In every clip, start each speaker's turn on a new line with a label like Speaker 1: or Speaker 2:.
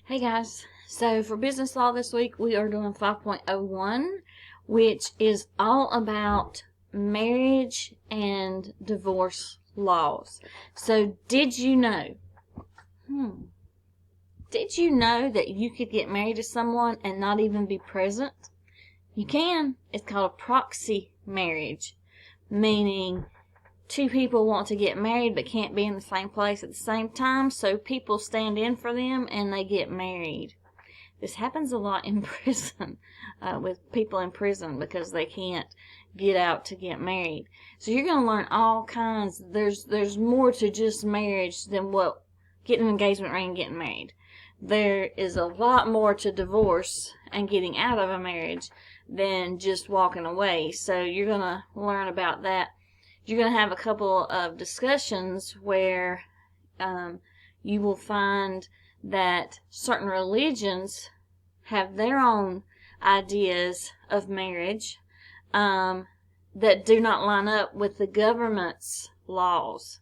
Speaker 1: Hey guys, so for business law this week we are doing 5.01, which is all about marriage and divorce laws. So did you know that you could get married to someone and not even be present? You can. It's called a proxy marriage, meaning two people want to get married but can't be in the same place at the same time, so people stand in for them and they get married. This happens a lot in prison, with people in prison because they can't get out to get married. So you're going to learn all kinds. There's more to just marriage than what getting an engagement ring and getting married. There is a lot more to divorce and getting out of a marriage than just walking away. So you're going to learn about that. You're going to have a couple of discussions where you will find that certain religions have their own ideas of marriage that do not line up with the government's laws.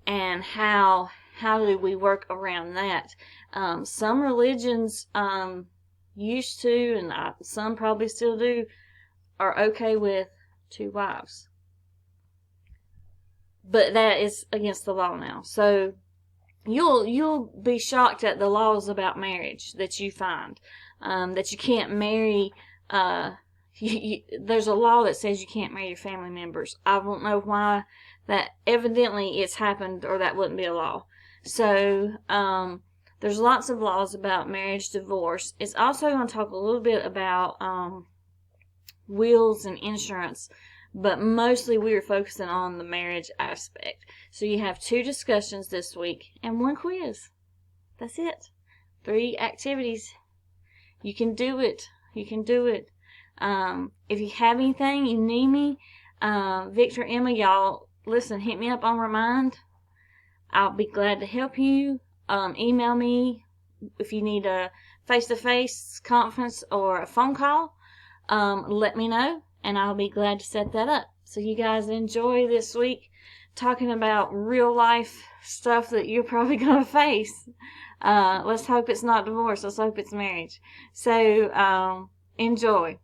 Speaker 1: And how do we work around that? Some religions used to, and some probably still do, are okay with 2 wives. But that is against the law now. So you'll be shocked at the laws about marriage that you find. That you can't marry. There's a law that says you can't marry your family members. I don't know why. That evidently it's happened, or that wouldn't be a law. So there's lots of laws about marriage, divorce. It's also going to talk a little bit about wills and insurance. But mostly we were focusing on the marriage aspect. So you have 2 discussions this week and 1 quiz. That's it. 3 activities. You can do it. You can do it. If you have anything, you need me. Victor, Emma, y'all, listen, hit me up on Remind. I'll be glad to help you. Email me if you need a face-to-face conference or a phone call. Let me know. And I'll be glad to set that up. So you guys enjoy this week talking about real life stuff that you're probably going to face. Let's hope it's not divorce. Let's hope it's marriage. So enjoy.